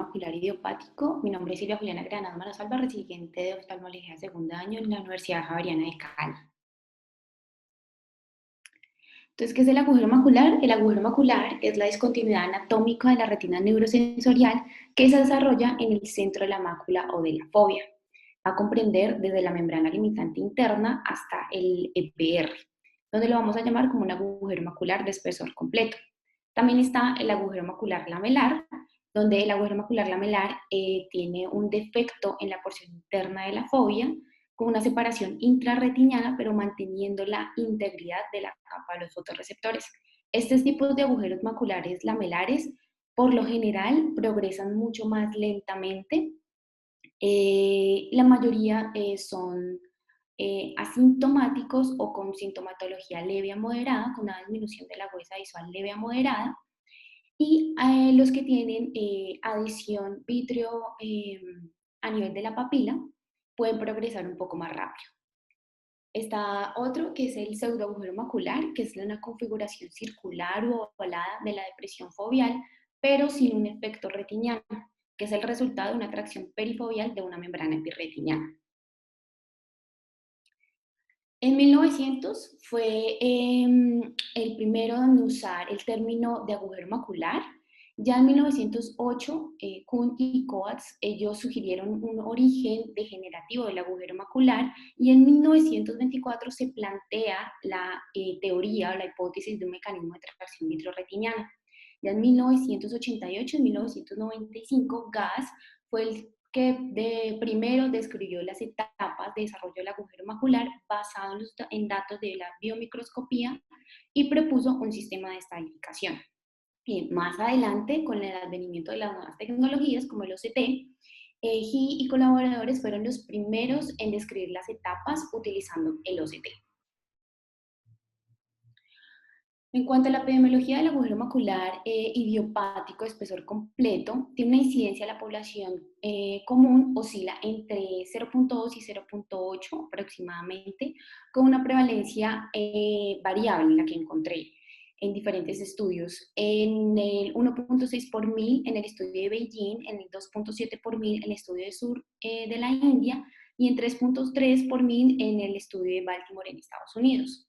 macular idiopático. Mi nombre es Silvia Juliana Granados Marasalva, residente de oftalmología de segundo año en la Universidad Javeriana de Cali. Entonces, ¿qué es el agujero macular? El agujero macular es la discontinuidad anatómica de la retina neurosensorial que se desarrolla en el centro de la mácula o de la fóvea. Va a comprender desde la membrana limitante interna hasta el EPR, donde lo vamos a llamar como un agujero macular de espesor completo. También está el agujero macular lamelar, donde el agujero macular lamelar tiene un defecto en la porción interna de la fóvea, con una separación intrarretiniana, pero manteniendo la integridad de la capa de los fotorreceptores. Estos tipos de agujeros maculares lamelares, por lo general, progresan mucho más lentamente. La mayoría son asintomáticos o con sintomatología leve a moderada, con una disminución de la agudeza visual leve a moderada, y los que tienen adhesión vítreo a nivel de la papila pueden progresar un poco más rápido. Está otro que es el pseudoagujero macular, que es una configuración circular o ovalada de la depresión foveal, pero sin un efecto retiniano, que es el resultado de una atracción perifoveal de una membrana epirretiniana. En 1900 fue el primero en usar el término de agujero macular. Ya en 1908, Kuhn y Coates, ellos sugirieron un origen degenerativo del agujero macular, y en 1924 se plantea la teoría o la hipótesis de un mecanismo de tracción vitrorretiniana. Ya en 1988 y 1995, Gass fue el que primero describió las etapas de desarrollo del agujero macular basado en datos de la biomicroscopía y propuso un sistema de estadificación. Más adelante, con el advenimiento de las nuevas tecnologías como el OCT, He y colaboradores fueron los primeros en describir las etapas utilizando el OCT. En cuanto a la epidemiología del agujero macular idiopático de espesor completo, tiene una incidencia en la población común, oscila entre 0.2 y 0.8 aproximadamente, con una prevalencia variable, la que encontré en diferentes estudios. En el 1.6 por mil en el estudio de Beijing, en el 2.7 por mil en el estudio de sur de la India, y en 3.3 por mil en el estudio de Baltimore en Estados Unidos.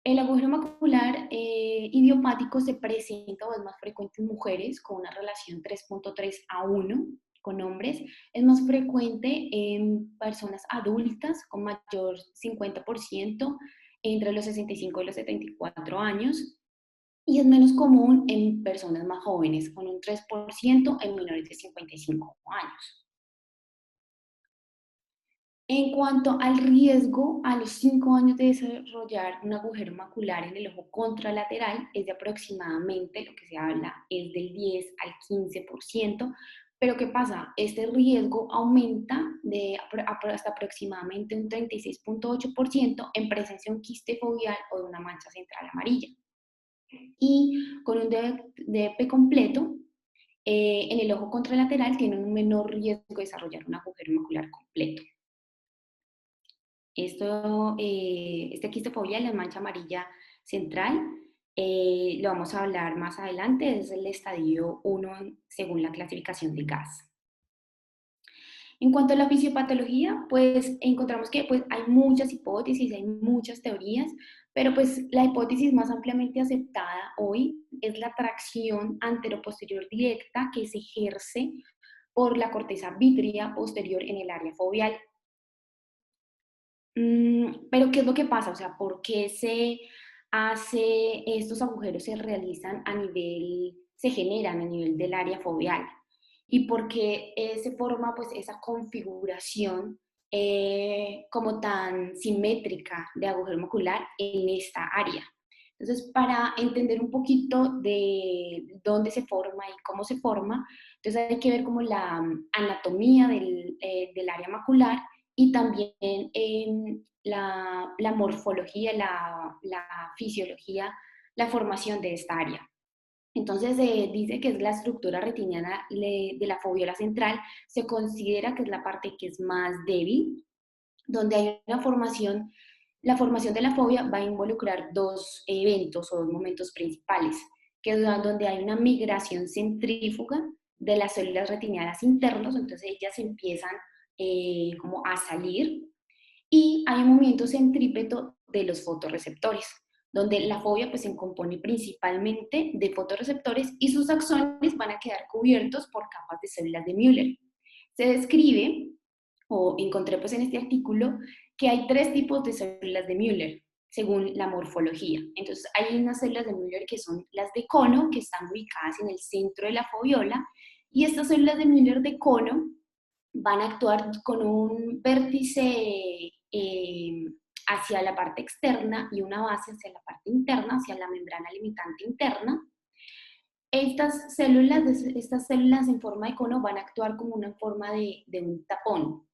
El agujero macular idiopático se presenta o es más frecuente en mujeres con una relación 3.3 a 1 con hombres. Es más frecuente en personas adultas con mayor 50% entre los 65 y los 74 años. Y es menos común en personas más jóvenes, con un 3% en menores de 55 años. En cuanto al riesgo, a los 5 años de desarrollar un agujero macular en el ojo contralateral es de aproximadamente, lo que se habla es del 10 al 15%, pero ¿qué pasa? Este riesgo aumenta hasta aproximadamente un 36.8% en presencia de un quiste foveal o de una mancha central amarilla. Y con un DP completo, en el ojo contralateral tiene un menor riesgo de desarrollar un agujero macular completo. Este quiste foveal, la mancha amarilla central, lo vamos a hablar más adelante, es el estadio 1 según la clasificación de Gass. En cuanto a la fisiopatología, pues encontramos que pues, hay muchas hipótesis, hay muchas teorías, pero pues la hipótesis más ampliamente aceptada hoy es la tracción anteroposterior directa que se ejerce por la corteza vítrea posterior en el área foveal. Pero ¿qué es lo que pasa? O sea, ¿por qué estos agujeros se realizan se generan a nivel del área foveal? ¿Y por qué se forma pues esa configuración como tan simétrica de agujero macular en esta área? Entonces, para entender un poquito de dónde se forma y cómo se forma, entonces hay que ver como la anatomía del área macular y también la morfología, la fisiología, la formación de esta área. Entonces dice que es la estructura retiniana de la foviola central, se considera que es la parte que es más débil, donde hay una formación. La formación de la fobia va a involucrar dos eventos o dos momentos principales, que es donde hay una migración centrífuga de las células retinianas internos, entonces ellas empiezan como a salir, y hay un movimiento centrípeto de los fotorreceptores, donde la fobia pues se compone principalmente de fotorreceptores y sus axones van a quedar cubiertos por capas de células de Müller. Se describe, o encontré pues en este artículo, que hay tres tipos de células de Müller según la morfología. Entonces hay unas células de Müller que son las de cono, que están ubicadas en el centro de la foviola, y estas células de Müller de cono van a actuar con un vértice hacia la parte externa y una base hacia la parte interna, hacia la membrana limitante interna. Estas células en forma de cono van a actuar como una forma de un tapón.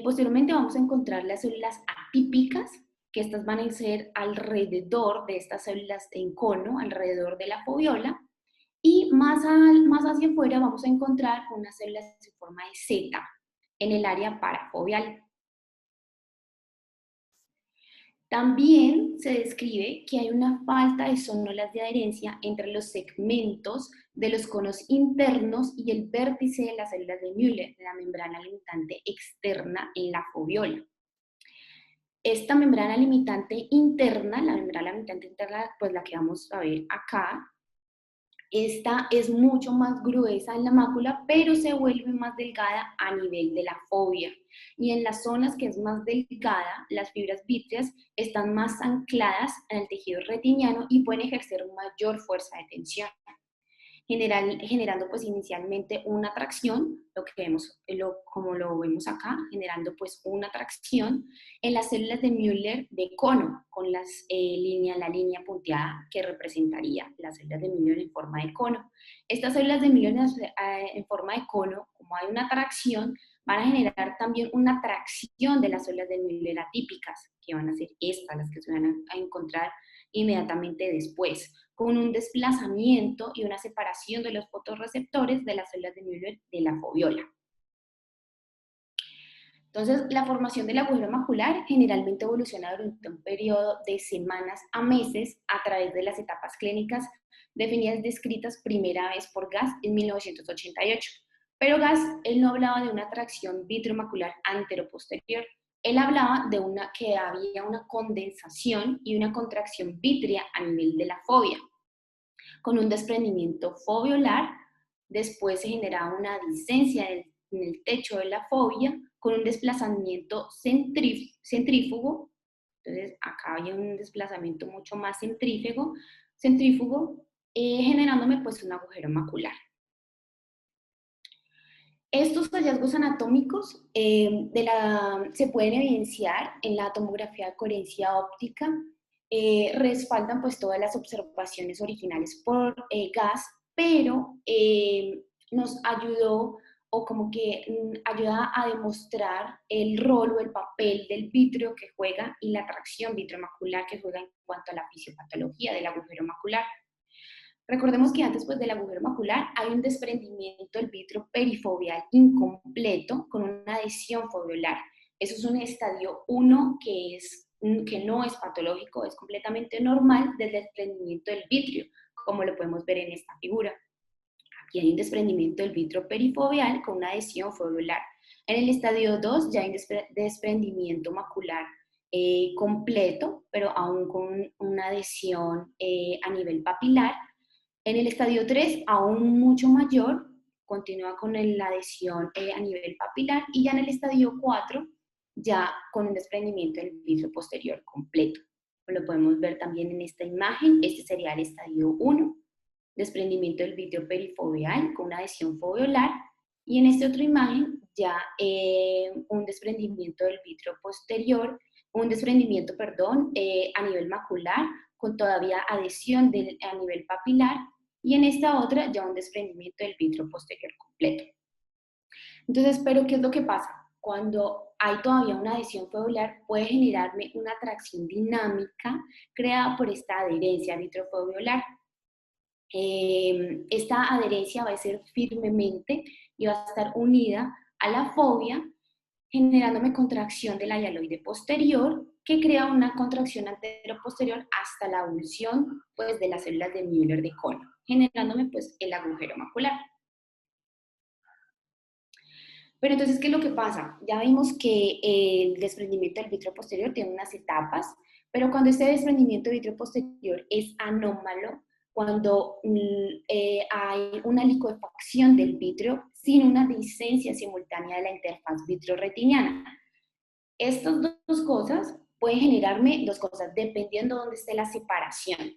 Posteriormente vamos a encontrar las células atípicas, que estas van a ser alrededor de estas células en cono, alrededor de la foviola, y más hacia afuera vamos a encontrar unas células en forma de Z en el área parafoveal. También se describe que hay una falta de zónulas de adherencia entre los segmentos de los conos internos y el vértice de las células de Müller, de la membrana limitante externa en la foviola. Esta membrana limitante interna, la membrana limitante interna, pues la que vamos a ver acá, esta es mucho más gruesa en la mácula, pero se vuelve más delgada a nivel de la fovea. Y en las zonas que es más delgada, las fibras vítreas están más ancladas en el tejido retiniano y pueden ejercer mayor fuerza de tensión, generando pues inicialmente una tracción, lo que vemos, como lo vemos acá, generando pues una tracción en las células de Müller de cono, con la línea punteada que representaría las células de Müller en forma de cono. Estas células de Müller en forma de cono, como hay una tracción, van a generar también una tracción de las células de Müller atípicas, que van a ser estas, las que se van a encontrar inmediatamente después, con un desplazamiento y una separación de los fotorreceptores de las células de Müller de la foviola. Entonces, la formación del agujero macular generalmente evoluciona durante un periodo de semanas a meses a través de las etapas clínicas definidas descritas primera vez por Gass en 1988. Pero Gass, él no hablaba de una tracción vitreomacular anteroposterior, él hablaba de que había una condensación y una contracción vítrea a nivel de la fovea, con un desprendimiento foviolar. Después se generaba una discencia en el techo de la fovea con un desplazamiento centrífugo. Entonces acá había un desplazamiento mucho más centrífugo, generándome pues un agujero macular. Estos hallazgos anatómicos se pueden evidenciar en la tomografía de coherencia óptica, respaldan pues todas las observaciones originales por Gass, pero nos ayudó, o como que ayuda a demostrar el rol o el papel del vítreo que juega y la tracción vitreomacular que juega en cuanto a la fisiopatología del agujero macular. Recordemos que antes pues, del agujero macular hay un desprendimiento del vítreo perifoveal incompleto con una adhesión foveolar. Eso es un estadio 1 que no es patológico, es completamente normal del desprendimiento del vitrio, como lo podemos ver en esta figura. Aquí hay un desprendimiento del vitrio perifoveal con una adhesión foveolar. En el estadio 2 ya hay un desprendimiento macular completo, pero aún con una adhesión a nivel papilar. En el estadio 3, aún mucho mayor, continúa con la adhesión a nivel papilar, y ya en el estadio 4, ya con un desprendimiento del vitrio posterior completo. Lo podemos ver también en esta imagen. Este sería el estadio 1, desprendimiento del vitrio perifoveal con una adhesión foveolar, y en esta otra imagen ya un desprendimiento del vitrio posterior, a nivel macular, con todavía adhesión a nivel papilar, y en esta otra ya un desprendimiento del vitrio posterior completo. Entonces, ¿pero qué es lo que pasa? Cuando hay todavía una adhesión foveolar, puede generarme una tracción dinámica creada por esta adherencia vitrofoveolar. Esta adherencia va a ser firmemente y va a estar unida a la fovea, generándome contracción del hialoide posterior, que crea una contracción anteroposterior hasta la avulsión pues, de las células de Müller de cono, generándome pues, el agujero macular. Pero entonces, ¿qué es lo que pasa? Ya vimos que el desprendimiento del vítreo posterior tiene unas etapas, pero cuando este desprendimiento del vítreo posterior es anómalo, cuando hay una licuefacción del vítreo sin una discencia simultánea de la interfaz vitreoretiniana. Estas dos cosas pueden generarme dos cosas, dependiendo de dónde esté la separación.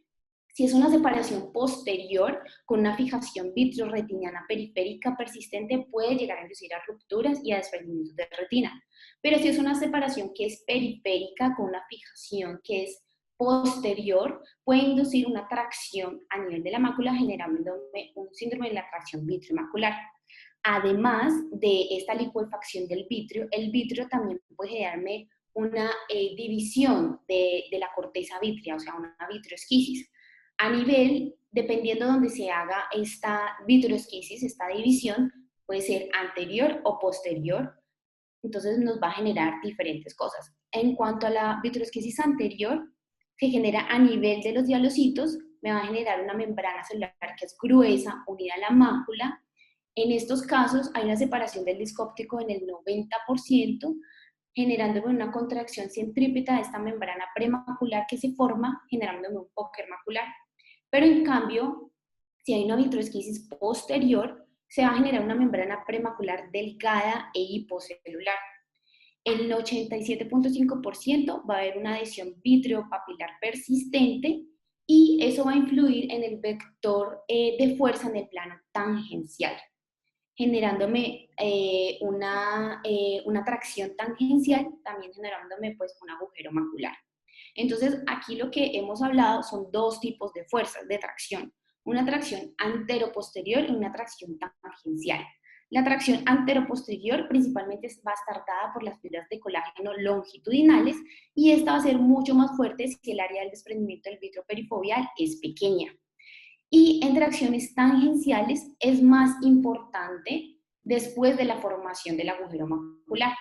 Si es una separación posterior con una fijación vitreoretiniana periférica persistente, puede llegar a inducir a rupturas y a desprendimientos de retina. Pero si es una separación que es periférica con una fijación que es posterior, puede inducir una tracción a nivel de la mácula, generándome un síndrome de la tracción vitreomacular. Además de esta licuefacción del vitrio, el vitrio también puede generarme una división de la corteza vítrea, o sea, una vitroesquisis. A nivel, dependiendo de donde se haga esta vitroesquisis, esta división, puede ser anterior o posterior, entonces nos va a generar diferentes cosas. En cuanto a la vitroesquisis anterior, se genera a nivel de los dialocitos, me va a generar una membrana celular que es gruesa, unida a la mácula. En estos casos hay una separación del disco óptico en el 90%, generándome una contracción centrípeta de esta membrana premacular que se forma, generándome un póker macular. Pero en cambio, si hay una vitroesquisis posterior, se va a generar una membrana premacular delgada e hipocelular. El 87.5% va a haber una adhesión vitreopapilar persistente y eso va a influir en el vector de fuerza en el plano tangencial, generándome una tracción tangencial, también generándome pues un agujero macular. Entonces, aquí lo que hemos hablado son dos tipos de fuerzas de tracción, una tracción anteroposterior y una tracción tangencial. La tracción anteroposterior principalmente va a estar dada por las fibras de colágeno longitudinales y esta va a ser mucho más fuerte si el área del desprendimiento del vitrio perifoveal es pequeña. Y en tracciones tangenciales es más importante después de la formación del agujero macular.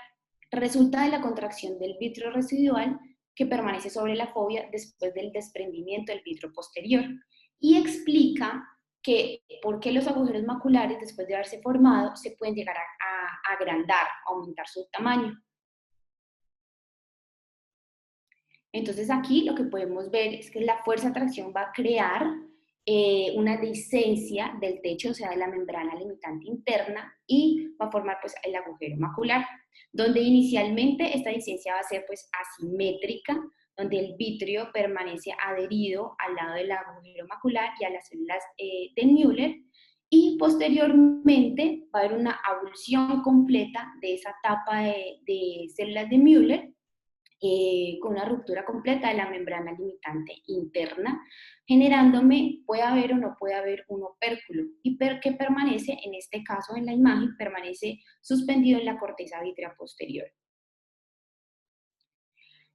Resulta de la contracción del vitrio residual que permanece sobre la fovea después del desprendimiento del vitrio posterior y explica que por qué los agujeros maculares después de haberse formado se pueden llegar a agrandar, a aumentar su tamaño. Entonces aquí lo que podemos ver es que la fuerza de tracción va a crear una discencia del techo, o sea, de la membrana limitante interna, y va a formar pues el agujero macular, donde inicialmente esta discencia va a ser pues asimétrica, donde el vitrio permanece adherido al lado del agujero macular y a las células de Müller, y posteriormente va a haber una avulsión completa de esa tapa de células de Müller, con una ruptura completa de la membrana limitante interna, generándome, puede haber o no puede haber un opérculo, y que permanece, en este caso en la imagen, permanece suspendido en la corteza vítrea posterior.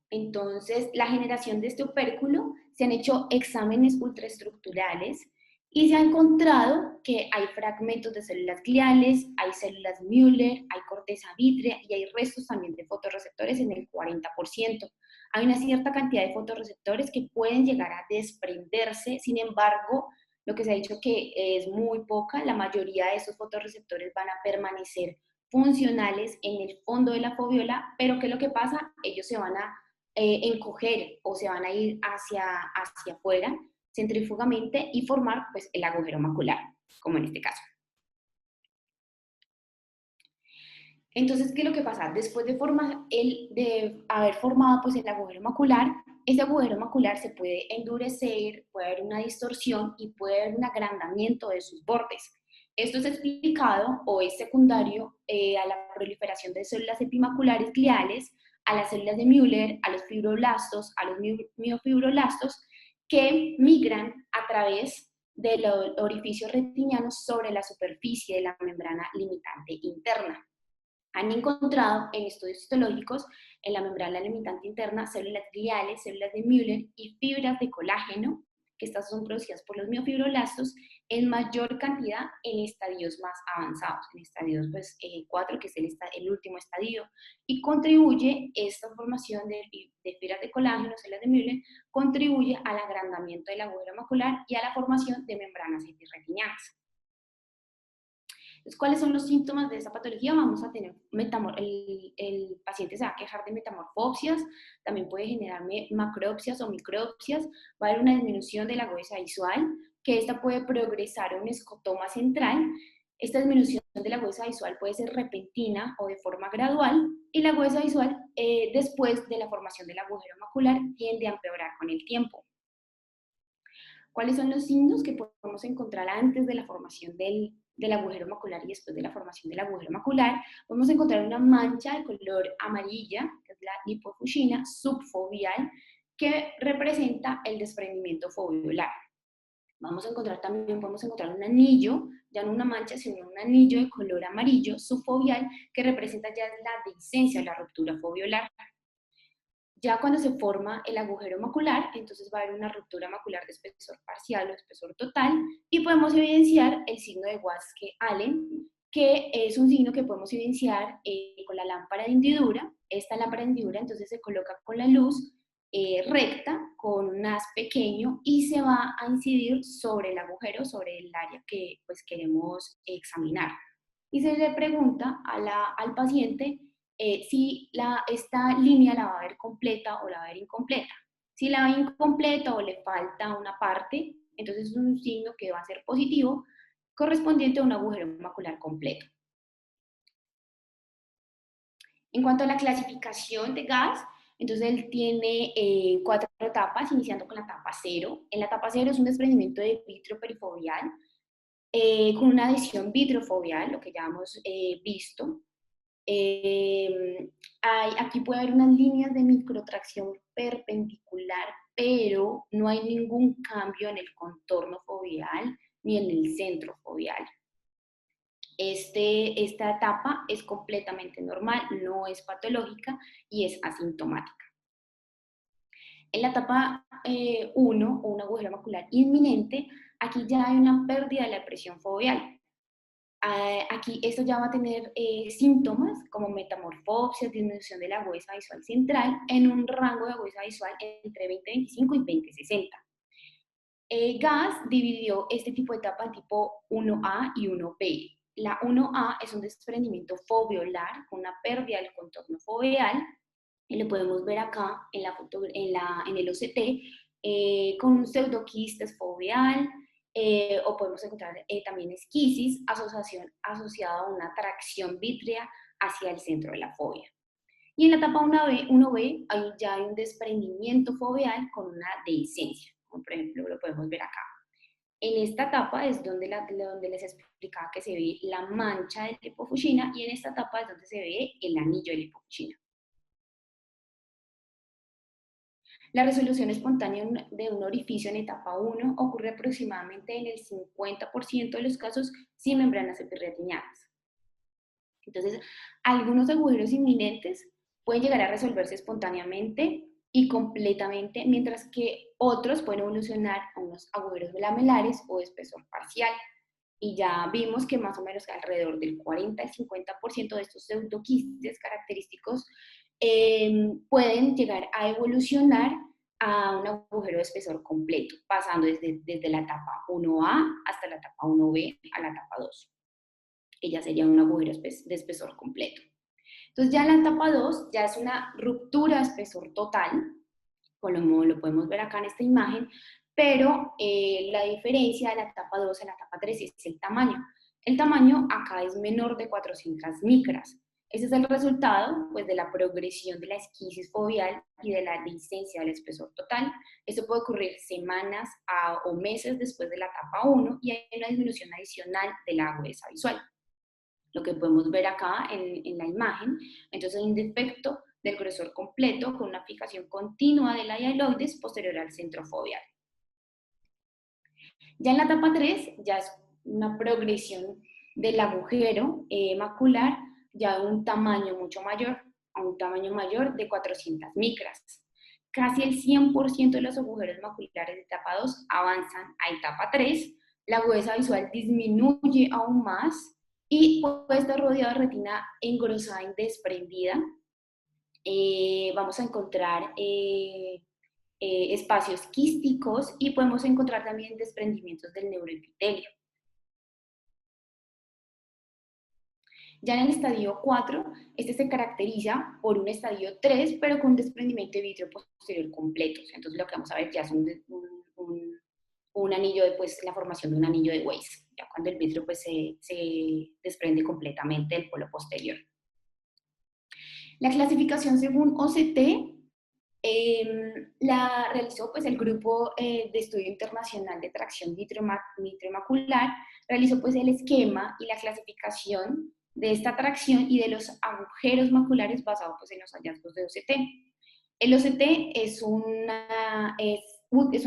Entonces, la generación de este opérculo, se han hecho exámenes ultraestructurales y se ha encontrado que hay fragmentos de células gliales, hay células Müller, hay corteza vítrea y hay restos también de fotorreceptores en el 40%. Hay una cierta cantidad de fotorreceptores que pueden llegar a desprenderse, sin embargo, lo que se ha dicho que es muy poca, la mayoría de esos fotorreceptores van a permanecer funcionales en el fondo de la foviola, pero ¿qué es lo que pasa? Ellos se van a encoger o se van a ir hacia afuera centrífugamente y formar pues, el agujero macular, como en este caso. Entonces, ¿qué es lo que pasa? Después de haber formado pues, el agujero macular, ese agujero macular se puede endurecer, puede haber una distorsión y puede haber un agrandamiento de sus bordes. Esto es explicado o es secundario a la proliferación de células epimaculares gliales, a las células de Müller, a los fibroblastos, a los miofibroblastos, que migran a través del orificio retiniano sobre la superficie de la membrana limitante interna. Han encontrado en estudios histológicos en la membrana limitante interna células gliales, células de Müller y fibras de colágeno, que estas son producidas por los miofibroblastos, en mayor cantidad en estadios más avanzados, en estadios pues, 4, que es el último estadio, y contribuye esta formación de fibras de colágeno, células de Müller, contribuye al agrandamiento del agujero macular y a la formación de membranas antirretinianas. Entonces, ¿cuáles son los síntomas de esta patología? Vamos a tener el paciente se va a quejar de metamorfopsias, también puede generar macropsias o micropsias, va a haber una disminución de la agudeza visual, que esta puede progresar a un escotoma central. Esta disminución de la agudeza visual puede ser repentina o de forma gradual, y la agudeza visual, después de la formación del agujero macular, tiende a empeorar con el tiempo. ¿Cuáles son los signos que podemos encontrar antes de la formación del agujero macular y después de la formación del agujero macular? Podemos encontrar una mancha de color amarilla, que es la lipofuscina subfoveal, que representa el desprendimiento foveolar. Podemos encontrar un anillo, ya no una mancha, sino un anillo de color amarillo subfoveal, que representa ya la dehiscencia, la ruptura foveolar. Ya cuando se forma el agujero macular, entonces va a haber una ruptura macular de espesor parcial o espesor total, y podemos evidenciar el signo de Waske-Allen, que es un signo que podemos evidenciar con la lámpara de hendidura. Esta lámpara de hendidura entonces se coloca con la luz recta, con un haz pequeño, y se va a incidir sobre el agujero, sobre el área que pues queremos examinar. Y se le pregunta al paciente si esta línea la va a ver completa o la va a ver incompleta. Si la ve incompleta o le falta una parte, entonces es un signo que va a ser positivo, correspondiente a un agujero macular completo. En cuanto a la clasificación de GAS, entonces él tiene 4 etapas, iniciando con la etapa 0. En la etapa 0 es un desprendimiento de vitrio perifoveal, con una adhesión vitrofoveal, lo que ya hemos visto. Aquí puede haber unas líneas de microtracción perpendicular, pero no hay ningún cambio en el contorno foveal ni en el centro foveal. Esta etapa es completamente normal, no es patológica y es asintomática. En la etapa 1, o un agujero macular inminente, aquí ya hay una pérdida de la presión foveal. Aquí esto ya va a tener síntomas como metamorfopsia, disminución de la agudeza visual central en un rango de agudeza visual entre 20-25 y 20-60. GAS dividió este tipo de etapa en tipo 1A y 1B. La 1A es un desprendimiento foveolar con una pérdida del contorno foveal, y lo podemos ver acá en, en el OCT, con un pseudoquistes foveal, o podemos encontrar también esquisis asociada a una tracción vítrea hacia el centro de la fovea. Y en la etapa 1B ahí ya hay un desprendimiento foveal con una dehiscencia, como por ejemplo lo podemos ver acá. En esta etapa es donde les explicaba que se ve la mancha de lipofuscina, y en esta etapa es donde se ve el anillo de lipofuscina. La resolución espontánea de un orificio en etapa 1 ocurre aproximadamente en el 50% de los casos sin membranas epirretinianas. Entonces, algunos agujeros inminentes pueden llegar a resolverse espontáneamente y completamente, mientras que otros pueden evolucionar a unos agujeros lamelares o de espesor parcial. Y ya vimos que más o menos alrededor del 40 al 50% de estos pseudoquistes característicos pueden llegar a evolucionar a un agujero de espesor completo, pasando desde la etapa 1A hasta la etapa 1B a la etapa 2, que ya sería un agujero de espesor completo. Entonces ya la etapa 2 ya es una ruptura de espesor total, como lo podemos ver acá en esta imagen, pero la diferencia de la etapa 2 a la etapa 3 es el tamaño. El tamaño acá es menor de 400 micras. Ese es el resultado pues, de la progresión de la esquisis foveal y de la dehiscencia del espesor total. Esto puede ocurrir semanas o meses después de la etapa 1, y hay una disminución adicional de la agudeza visual. Lo que podemos ver acá en la imagen, entonces un defecto del grosor completo con una fijación continua de la hialoides posterior al centro foveal. Ya en la etapa 3, ya es una progresión del agujero macular ya a un tamaño mucho mayor, a un tamaño mayor de 400 micras. Casi el 100% de los agujeros maculares de etapa 2 avanzan a etapa 3, la agudeza visual disminuye aún más y puede estar rodeado de retina engrosada y desprendida. Vamos a encontrar espacios quísticos y podemos encontrar también desprendimientos del neuroepitelio. Ya en el estadio 4, este se caracteriza por un estadio 3, pero con un desprendimiento de vitrio posterior completo. Entonces lo que vamos a ver ya es un anillo de, pues, la formación de un anillo de Weiss, ya cuando el vitrio pues, se desprende completamente del polo posterior. La clasificación según OCT la realizó pues, el Grupo de Estudio Internacional de Tracción Vitriomacular, realizó pues, el esquema y la clasificación de esta tracción y de los agujeros maculares basado pues, en los hallazgos de OCT. El OCT es una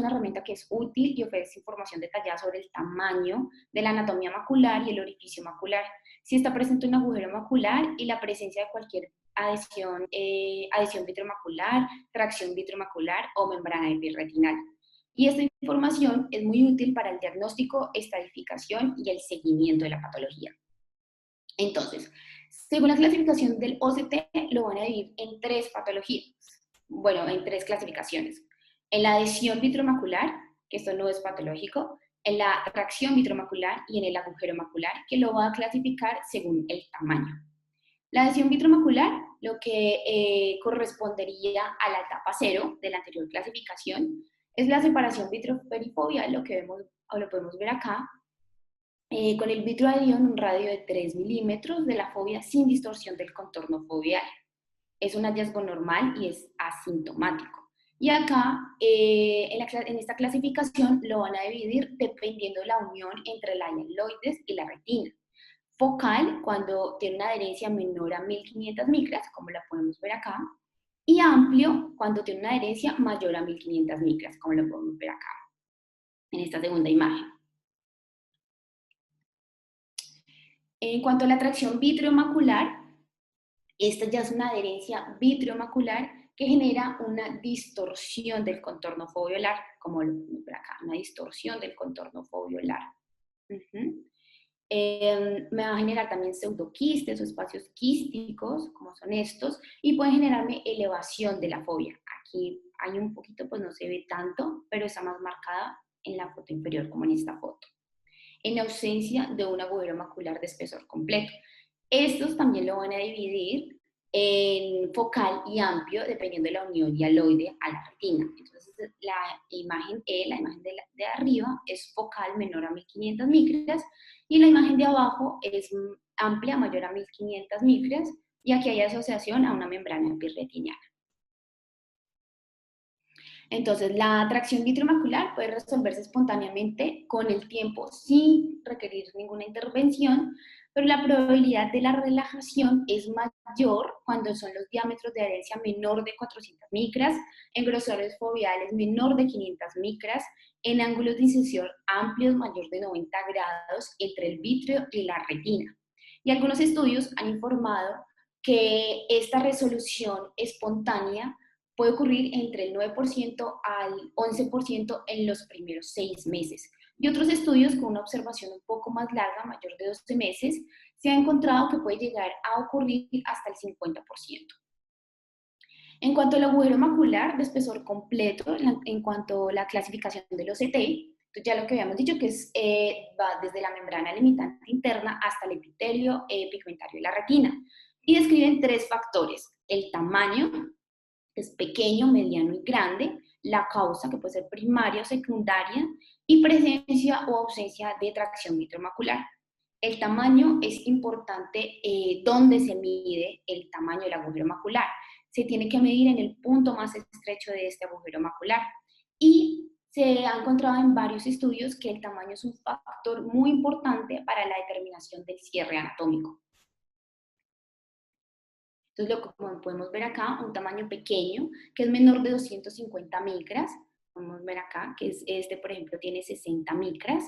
herramienta que es útil y ofrece información detallada sobre el tamaño de la anatomía macular y el orificio macular, si está presente un agujero macular y la presencia de cualquier adhesión vitromacular, tracción vitromacular o membrana epirretinal. Y esta información es muy útil para el diagnóstico, estadificación y el seguimiento de la patología. Entonces, según la clasificación del OCT, lo van a dividir en 3 patologías. Bueno, en 3 clasificaciones. En la adhesión vitromacular, que esto no es patológico, en la tracción vitromacular y en el agujero macular, que lo va a clasificar según el tamaño. La adhesión vitromacular, lo que correspondería a la etapa 0 de la anterior clasificación, es la separación vitroperifovial, lo que vemos o lo podemos ver acá, con el vitro adherido en un radio de 3 milímetros de la fovea sin distorsión del contorno foveal. Es un hallazgo normal y es asintomático. Y acá, en esta clasificación, lo van a dividir dependiendo de la unión entre la hialoides y la retina. Focal, cuando tiene una adherencia menor a 1500 micras, como la podemos ver acá, y amplio, cuando tiene una adherencia mayor a 1500 micras, como lo podemos ver acá, en esta segunda imagen. En cuanto a la tracción vitriomacular, esta ya es una adherencia vitriomacular que genera una distorsión del contorno foveolar, como lo podemos ver acá, una distorsión del contorno foveolar. Me va a generar también pseudoquistes o espacios quísticos, como son estos, y pueden generarme elevación de la fovea. Aquí hay un poquito, pues no se ve tanto, pero está más marcada en la foto inferior, como en esta foto. En ausencia de un agujero macular de espesor completo. Estos también lo van a dividir en focal y amplio, dependiendo de la unión hialoide a la retina. Entonces, la imagen E, la imagen de arriba, es focal menor a 1500 micras, y la imagen de abajo es amplia, mayor a 1500 micras, y aquí hay asociación a una membrana epirretiniana. Entonces, la tracción vitromacular puede resolverse espontáneamente con el tiempo sin requerir ninguna intervención, pero la probabilidad de la relajación es mayor cuando son los diámetros de adherencia menor de 400 micras, en grosores foveales menor de 500 micras, en ángulos de incisión amplios mayor de 90 grados entre el vítreo y la retina. Y algunos estudios han informado que esta resolución espontánea puede ocurrir entre el 9% al 11% en los primeros 6 meses. Y otros estudios con una observación un poco más larga, mayor de 12 meses, se ha encontrado que puede llegar a ocurrir hasta el 50%. En cuanto al agujero macular de espesor completo, en cuanto a la clasificación del OCT, ya lo que habíamos dicho que va desde la membrana limitante interna hasta el epitelio pigmentario de la retina. Y describen 3 factores: el tamaño, que es pequeño, mediano y grande, la causa, que puede ser primaria o secundaria, y presencia o ausencia de tracción vitromacular. El tamaño es importante donde se mide el tamaño del agujero macular. Se tiene que medir en el punto más estrecho de este agujero macular. Y se ha encontrado en varios estudios que el tamaño es un factor muy importante para la determinación del cierre anatómico. Entonces, como podemos ver acá, un tamaño pequeño, que es menor de 250 micras. Podemos ver acá que este, por ejemplo, tiene 60 micras.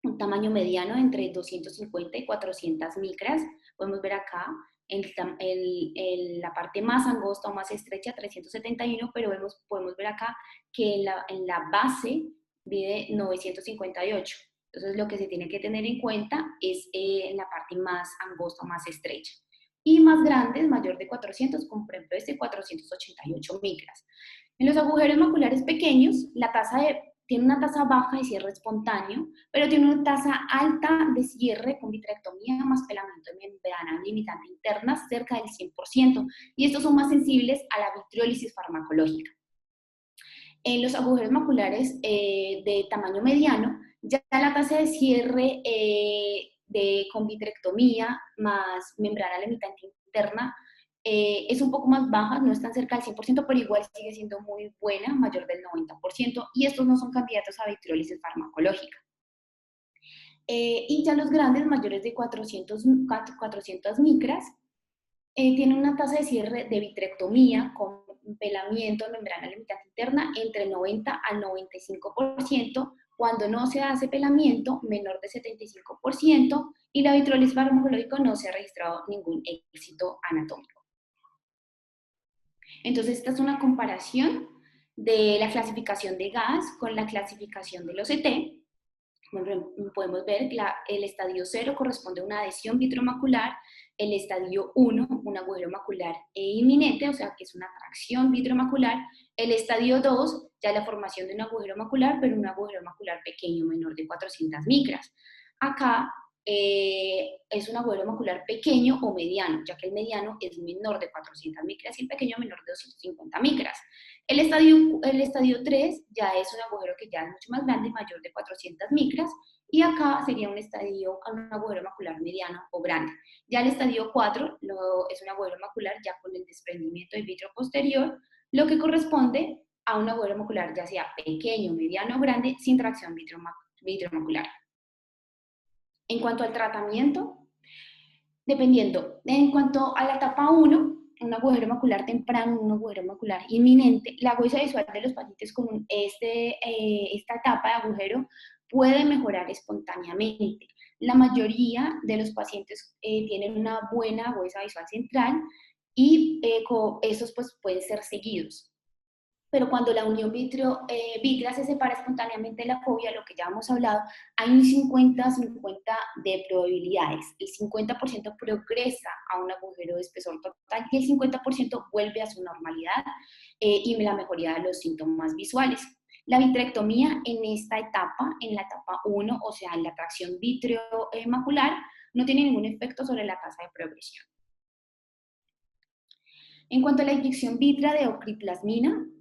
Un tamaño mediano entre 250 y 400 micras. Podemos ver acá en la parte más angosta o más estrecha, 371, pero podemos ver acá que en la base mide 958. Entonces, lo que se tiene que tener en cuenta es la parte más angosta, más estrecha. Y más grandes, mayor de 400, como por ejemplo este 488 micras. En los agujeros maculares pequeños, tiene una tasa baja de cierre espontáneo, pero tiene una tasa alta de cierre con vitrectomía más pelamiento de membrana limitante interna, cerca del 100%, y estos son más sensibles a la vitriólisis farmacológica. En los agujeros maculares de tamaño mediano, ya la tasa de cierre con vitrectomía más membrana limitante interna es un poco más baja, no es tan cerca del 100%, pero igual sigue siendo muy buena, mayor del 90%, y estos no son candidatos a vitriólisis farmacológica. Y ya los grandes, mayores de 400 micras, tienen una tasa de cierre de vitrectomía con pelamiento de membrana limitante interna entre el 90 al 95%, cuando no se hace pelamiento, menor de 75%, y la vitriólisis farmacológica no se ha registrado ningún éxito anatómico. Entonces, esta es una comparación de la clasificación de GAS con la clasificación del OCT. Podemos ver que el estadio 0 corresponde a una adhesión vitromacular, el estadio 1, un agujero macular inminente, o sea que es una tracción vitromacular, el estadio 2, ya la formación de un agujero macular, pero un agujero macular pequeño, menor de 400 micras. Acá es un agujero macular pequeño o mediano, ya que el mediano es menor de 400 micras y el pequeño menor de 250 micras. El estadio 3 ya es un agujero que ya es mucho más grande, mayor de 400 micras, y acá sería un agujero macular mediano o grande. Ya el estadio 4 es un agujero macular ya con el desprendimiento del vitro posterior, lo que corresponde a un agujero macular ya sea pequeño, mediano o grande, sin tracción vitromacular. En cuanto al tratamiento, dependiendo, en cuanto a la etapa 1, un agujero macular temprano, un agujero macular inminente, la agudeza visual de los pacientes con esta etapa de agujero puede mejorar espontáneamente. La mayoría de los pacientes tienen una buena agudeza visual central y esos pues, pueden ser seguidos. Pero cuando la unión vitrea se separa espontáneamente de la fobia, lo que ya hemos hablado, hay un 50-50 de probabilidades. El 50% progresa a un agujero de espesor total y el 50% vuelve a su normalidad y la mejoría de los síntomas visuales. La vitrectomía en esta etapa, en la etapa 1, o sea, en la tracción vitreo-macular, no tiene ningún efecto sobre la tasa de progresión. En cuanto a la inyección vitrea de ocriplasmina,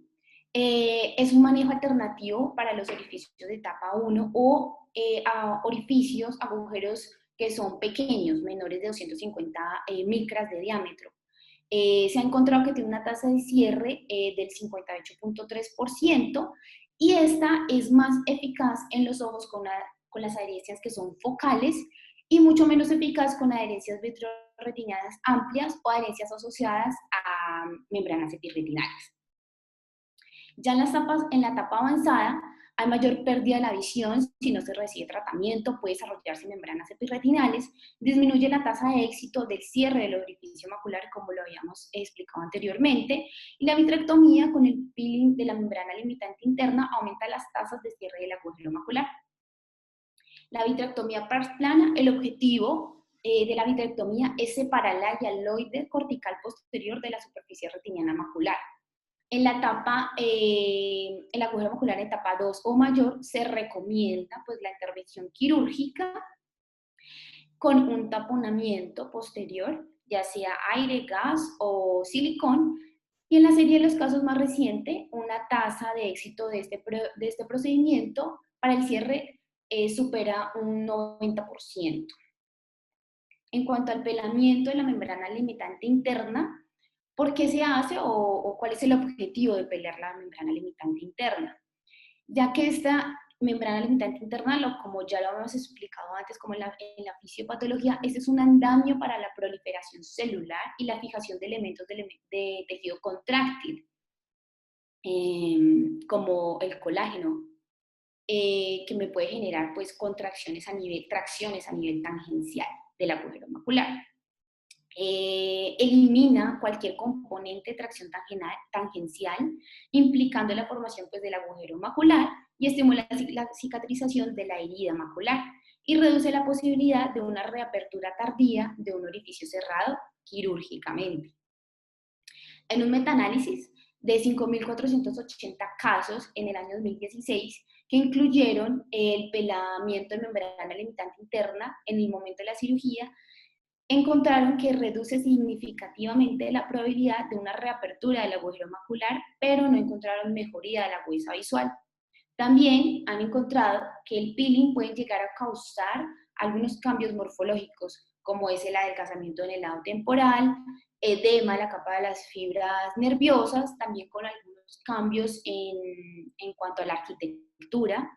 es un manejo alternativo para los orificios de etapa 1 o a orificios, agujeros que son pequeños, menores de 250 micras de diámetro. Se ha encontrado que tiene una tasa de cierre del 58.3% y esta es más eficaz en los ojos con las adherencias que son focales y mucho menos eficaz con adherencias vitroretinianas amplias o adherencias asociadas a membranas epirretinales. Ya en la etapa avanzada hay mayor pérdida de la visión si no se recibe tratamiento, puede desarrollarse membranas epirretinales, disminuye la tasa de éxito del cierre del orificio macular, como lo habíamos explicado anteriormente, y la vitrectomía con el peeling de la membrana limitante interna aumenta las tasas de cierre del agujero macular. La vitrectomía plana, el objetivo de la vitrectomía es separar la hialoide cortical posterior de la superficie retiniana macular. En la etapa, el agujero macular en etapa 2 o mayor, se recomienda pues, la intervención quirúrgica con un taponamiento posterior, ya sea aire, gas o silicón, y en la serie de los casos más reciente, una tasa de éxito de este procedimiento para el cierre supera un 90%. En cuanto al pelamiento de la membrana limitante interna, ¿por qué se hace o cuál es el objetivo de pelear la membrana limitante interna? Ya que esta membrana limitante interna, como ya lo habíamos explicado antes, como en la fisiopatología, este es un andamio para la proliferación celular y la fijación de elementos de tejido contráctil, como el colágeno, que me puede generar pues, tracciones a nivel tangencial del agujero macular. elimina cualquier componente de tracción tangencial, implicando la formación pues, del agujero macular y estimula la cicatrización de la herida macular y reduce la posibilidad de una reapertura tardía de un orificio cerrado quirúrgicamente. En un metaanálisis de 5.480 casos en el año 2016, que incluyeron el pelamiento de membrana limitante interna en el momento de la cirugía, encontraron que reduce significativamente la probabilidad de una reapertura del agujero macular, pero no encontraron mejoría de la agudeza visual. También han encontrado que el peeling puede llegar a causar algunos cambios morfológicos, como es el adelgazamiento en el lado temporal, edema en la capa de las fibras nerviosas, también con algunos cambios en cuanto a la arquitectura,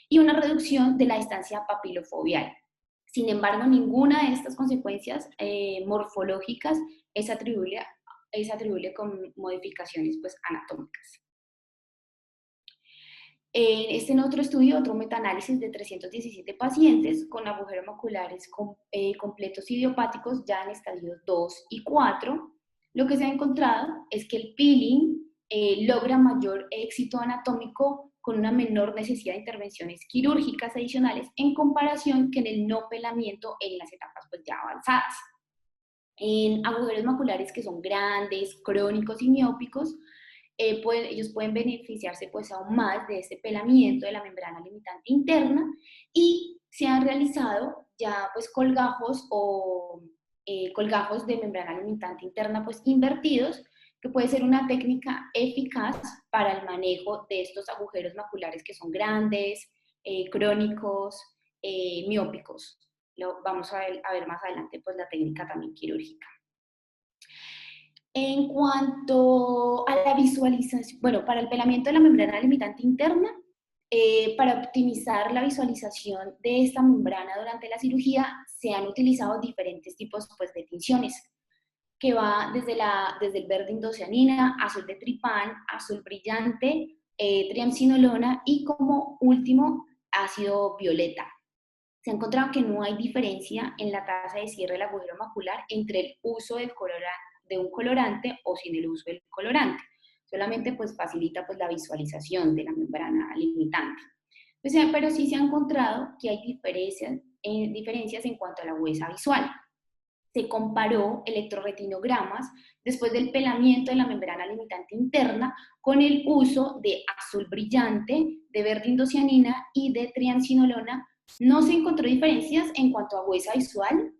y una reducción de la distancia papilofobial. Sin embargo, ninguna de estas consecuencias morfológicas es atribuible con modificaciones pues, anatómicas. En otro estudio, otro metaanálisis de 317 pacientes con agujeros maculares completos idiopáticos ya en estadios 2 y 4, lo que se ha encontrado es que el peeling logra mayor éxito anatómico con una menor necesidad de intervenciones quirúrgicas adicionales en comparación que en el no pelamiento en las etapas pues, ya avanzadas. En agujeros maculares que son grandes, crónicos y miópicos, ellos pueden beneficiarse pues aún más de este pelamiento de la membrana limitante interna y se han realizado ya pues colgajos o colgajos de membrana limitante interna pues invertidos, que puede ser una técnica eficaz para el manejo de estos agujeros maculares que son grandes, crónicos, miópicos. Lo vamos a ver más adelante pues la técnica también quirúrgica. En cuanto a la visualización, bueno, para el pelamiento de la membrana limitante interna, para optimizar la visualización de esta membrana durante la cirugía, se han utilizado diferentes tipos pues, de tinciones, que va desde el verde indocianina, azul de tripán, azul brillante, triamcinolona y como último, ácido violeta. Se ha encontrado que no hay diferencia en la tasa de cierre del agujero macular entre el uso de un colorante o sin el uso del colorante. Solamente pues facilita pues la visualización de la membrana limitante. Pero sí se ha encontrado que hay diferencias en cuanto a la agudeza visual. Se comparó electroretinogramas después del pelamiento de la membrana limitante interna con el uso de azul brillante, de verde indocianina y de triamcinolona. No se encontró diferencias en cuanto a agudeza visual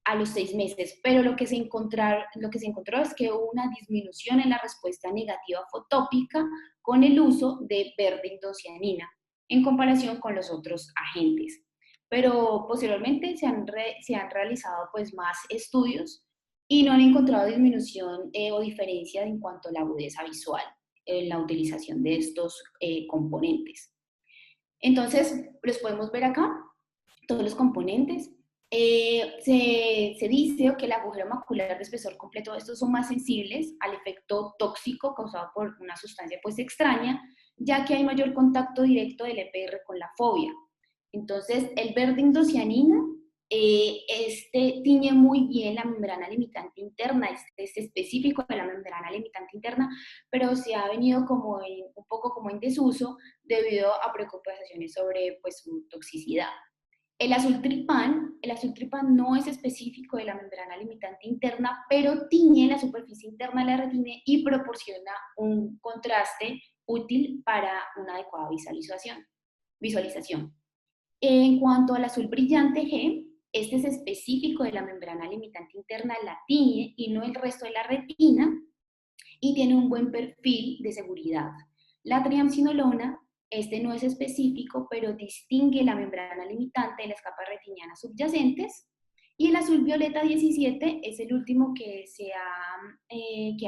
a los 6 meses, pero lo que se encontró es que hubo una disminución en la respuesta negativa fotópica con el uso de verde indocianina en comparación con los otros agentes. Pero posteriormente se han realizado pues más estudios y no han encontrado disminución o diferencia en cuanto a la agudeza visual en la utilización de estos componentes. Entonces, los podemos ver acá, todos los componentes. Se dice que el agujero macular de espesor completo, estos son más sensibles al efecto tóxico causado por una sustancia pues extraña, ya que hay mayor contacto directo del EPR con la fobia. Entonces, el verde indocianina, tiñe muy bien la membrana limitante interna, es específico de la membrana limitante interna, pero se ha venido un poco como en desuso debido a preocupaciones sobre pues, su toxicidad. El azul tripán no es específico de la membrana limitante interna, pero tiñe la superficie interna de la retina y proporciona un contraste útil para una adecuada visualización. En cuanto al azul brillante G, este es específico de la membrana limitante interna, la tiñe y no el resto de la retina, y tiene un buen perfil de seguridad. La triamcinolona, este no es específico, pero distingue la membrana limitante de las capas retinianas subyacentes. Y el azul violeta 17 es el último que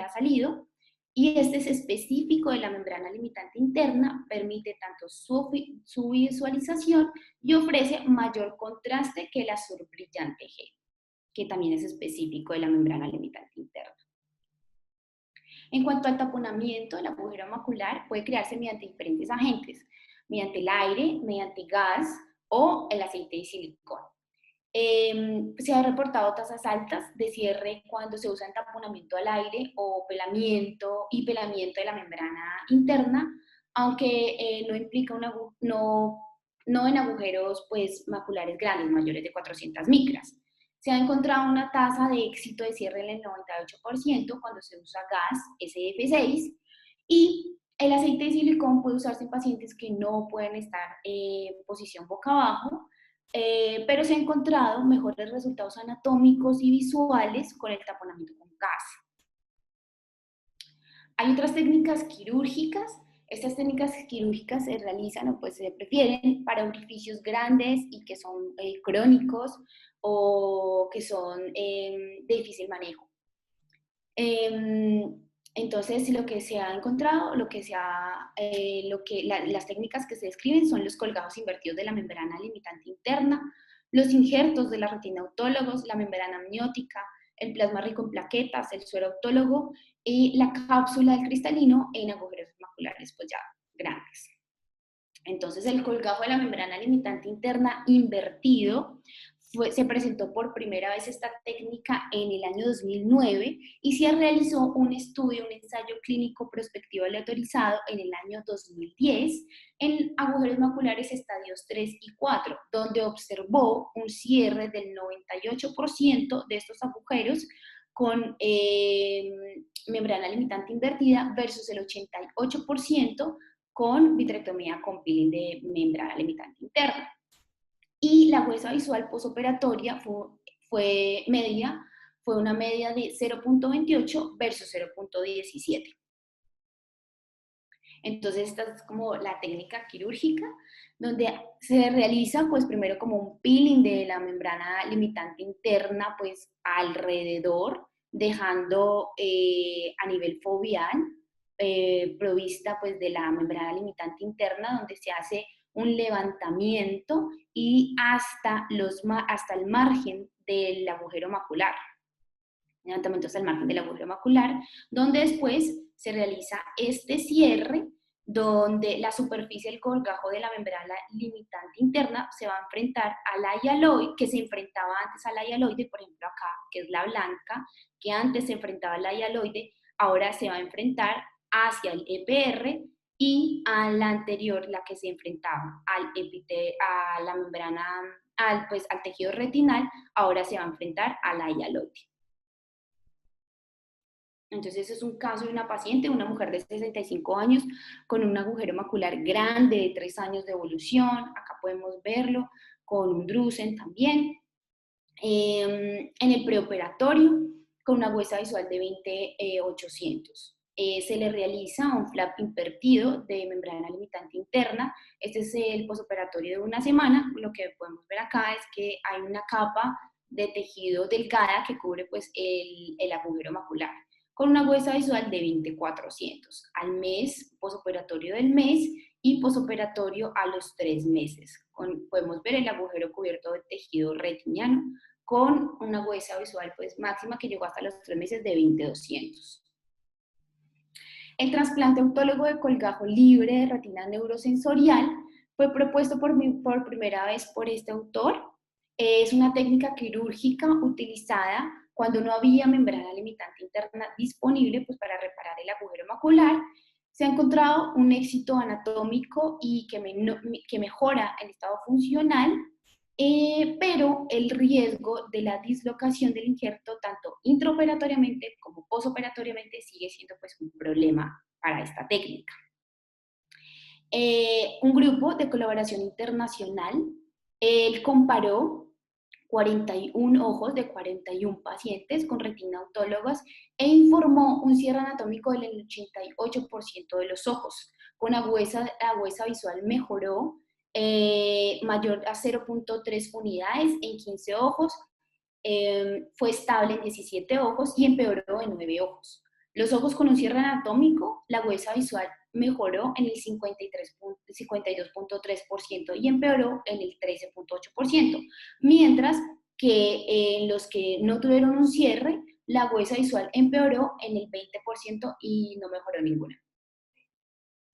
ha salido, y este es específico de la membrana limitante interna, permite tanto su visualización y ofrece mayor contraste que el azul brillante G, que también es específico de la membrana limitante interna. En cuanto al taponamiento, el agujero macular puede crearse mediante diferentes agentes, mediante el aire, mediante gas o el aceite de silicón. Se han reportado tasas altas de cierre cuando se usa taponamiento al aire o pelamiento y pelamiento de la membrana interna, aunque no implica no en agujeros pues, maculares grandes, mayores de 400 micras. Se ha encontrado una tasa de éxito de cierre en el 98% cuando se usa gas SF6 y el aceite de silicón puede usarse en pacientes que no pueden estar en posición boca abajo, pero se han encontrado mejores resultados anatómicos y visuales con el taponamiento con gas. Hay otras técnicas quirúrgicas. Estas técnicas quirúrgicas se realizan o pues se prefieren para orificios grandes y que son crónicos o que son de difícil manejo. Entonces, lo que se ha encontrado, las técnicas que se describen son los colgados invertidos de la membrana limitante interna, los injertos de la retina autólogos, la membrana amniótica, el plasma rico en plaquetas, el suero autólogo y la cápsula del cristalino en agujeros maculares pues ya grandes. Entonces, el colgajo de la membrana limitante interna invertido se presentó por primera vez esta técnica en el año 2009 y se realizó un estudio, un ensayo clínico prospectivo aleatorizado en el año 2010 en agujeros maculares estadios 3 y 4, donde observó un cierre del 98% de estos agujeros con membrana limitante invertida versus el 88% con vitrectomía con peeling de membrana limitante interna. Y la huesa visual posoperatoria fue una media de 0.28 versus 0.17. Entonces, esta es como la técnica quirúrgica, donde se realiza, pues, primero como un peeling de la membrana limitante interna, pues, alrededor, dejando a nivel foveal, provista, pues, de la membrana limitante interna, donde se hace un levantamiento y hasta el margen del agujero macular. Levantamiento hasta el margen del agujero macular, donde después se realiza este cierre, donde la superficie del colgajo de la membrana limitante interna se va a enfrentar a la hialoide, que se enfrentaba antes a la hialoide, por ejemplo acá, que es la blanca, que antes se enfrentaba a la hialoide, ahora se va a enfrentar hacia el EPR y a la anterior, la que se enfrentaba a la membrana, al tejido retinal, ahora se va a enfrentar a la hialoide. Entonces es un caso de una paciente, una mujer de 65 años con un agujero macular grande de 3 años de evolución, acá podemos verlo, con un drusen también. En el preoperatorio, con una huesa visual de 20/800. Se le realiza un flap invertido de membrana limitante interna. Este es el posoperatorio de una semana. Lo que podemos ver acá es que hay una capa de tejido delgada que cubre pues, el agujero macular, con una huesa visual de 20/400. Al mes, posoperatorio del mes y posoperatorio a los 3 meses. Podemos ver el agujero cubierto de tejido retiniano con una huesa visual pues, máxima que llegó hasta los 3 meses de 20/200. El trasplante autólogo de colgajo libre de retina neurosensorial fue propuesto por primera vez por este autor. Es una técnica quirúrgica utilizada cuando no había membrana limitante interna disponible pues, para reparar el agujero macular. Se ha encontrado un éxito anatómico y que mejora el estado funcional, pero el riesgo de la dislocación del injerto, tanto intraoperatoriamente como posoperatoriamente, sigue siendo pues, un problema para esta técnica. Un grupo de colaboración internacional comparó 41 ojos de 41 pacientes con retina autólogas e informó un cierre anatómico del 88% de los ojos. Con la huesa visual mejoró mayor a 0.3 unidades en 15 ojos, fue estable en 17 ojos y empeoró en 9 ojos. Los ojos con un cierre anatómico, la huesa visual mejoró en el 52.3% y empeoró en el 13.8%, mientras que en los que no tuvieron un cierre, la huesa visual empeoró en el 20% y no mejoró ninguna.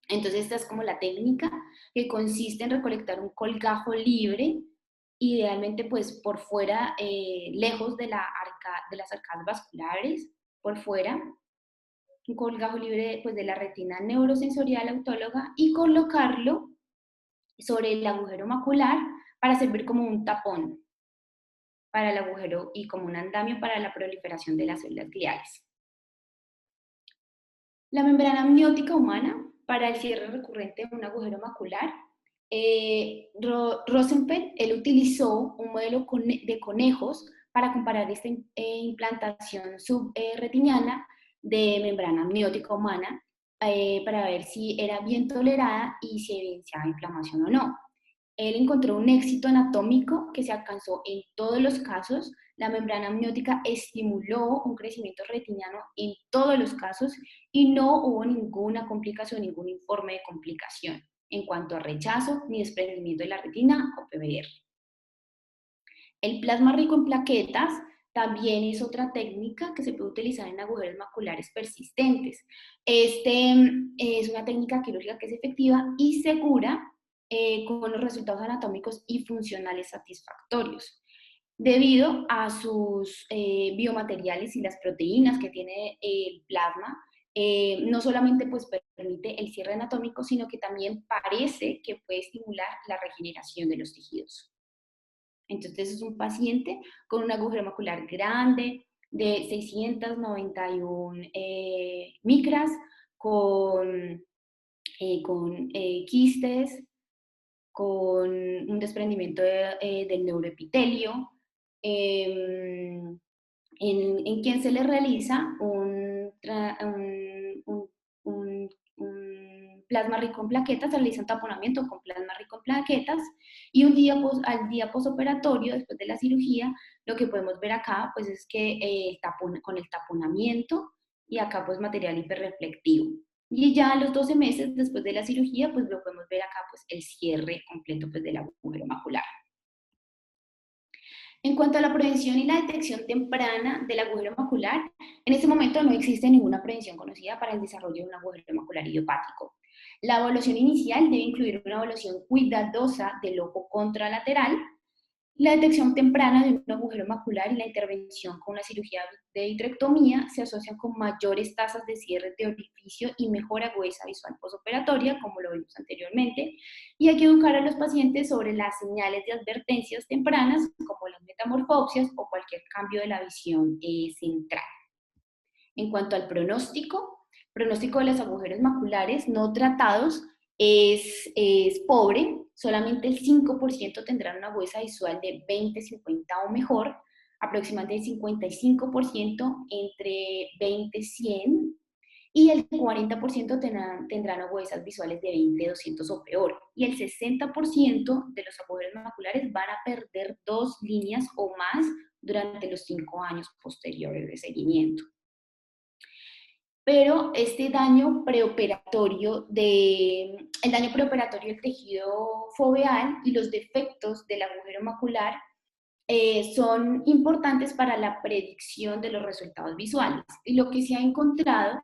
Entonces esta es como la técnica, que consiste en recolectar un colgajo libre idealmente pues por fuera, lejos de, de las arcadas vasculares, por fuera, un colgajo libre pues, de la retina neurosensorial autóloga y colocarlo sobre el agujero macular para servir como un tapón para el agujero y como un andamio para la proliferación de las células gliales. La membrana amniótica humana para el cierre recurrente de un agujero macular. Rosenfeld, él utilizó un modelo de conejos para comparar esta implantación subretiniana de membrana amniótica humana para ver si era bien tolerada y si evidenciaba inflamación o no. Él encontró un éxito anatómico que se alcanzó en todos los casos. La membrana amniótica estimuló un crecimiento retiniano en todos los casos y no hubo ninguna complicación, ningún informe de complicación en cuanto a rechazo ni desprendimiento de la retina o PBR. El plasma rico en plaquetas también es otra técnica que se puede utilizar en agujeros maculares persistentes. Es una técnica quirúrgica que es efectiva y segura con los resultados anatómicos y funcionales satisfactorios. Debido a sus biomateriales y las proteínas que tiene el plasma, no solamente pues, permite el cierre anatómico, sino que también parece que puede estimular la regeneración de los tejidos. Entonces es un paciente con un agujero macular grande de 691 micras, con quistes, con un desprendimiento del neuroepitelio, en quien se le realiza un plasma rico en plaquetas, se realiza un taponamiento con plasma rico en plaquetas y al día posoperatorio, después de la cirugía, lo que podemos ver acá pues es que con el taponamiento y acá pues material hiperreflectivo. Y ya a los 12 meses después de la cirugía, pues lo podemos ver acá, pues el cierre completo pues, del agujero macular. En cuanto a la prevención y la detección temprana del agujero macular, en este momento no existe ninguna prevención conocida para el desarrollo de un agujero macular idiopático. La evaluación inicial debe incluir una evaluación cuidadosa del ojo contralateral, la detección temprana de un agujero macular y la intervención con una cirugía de vitrectomía se asocian con mayores tasas de cierre de orificio y mejor agudeza visual posoperatoria, como lo vimos anteriormente, y hay que educar a los pacientes sobre las señales de advertencias tempranas, como las metamorfopsias o cualquier cambio de la visión central. En cuanto al pronóstico de los agujeros maculares no tratados es pobre, solamente el 5% tendrán una agudeza visual de 20-50 o mejor, aproximadamente el 55% entre 20-100 y el 40% tendrán agudezas visuales de 20-200 o peor. Y el 60% de los agujeros maculares van a perder 2 líneas o más durante los 5 años posteriores de seguimiento. Pero este daño preoperatorio el daño preoperatorio del tejido foveal y los defectos del agujero macular son importantes para la predicción de los resultados visuales. Y lo que se ha encontrado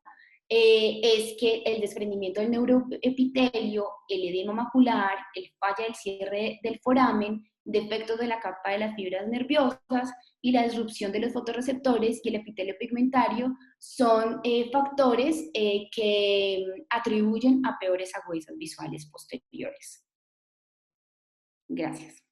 es que el desprendimiento del neuroepitelio, el edema macular, el falla del cierre del foramen, defectos de la capa de las fibras nerviosas y la disrupción de los fotorreceptores y el epitelio pigmentario son factores que atribuyen a peores agudezas visuales posteriores. Gracias.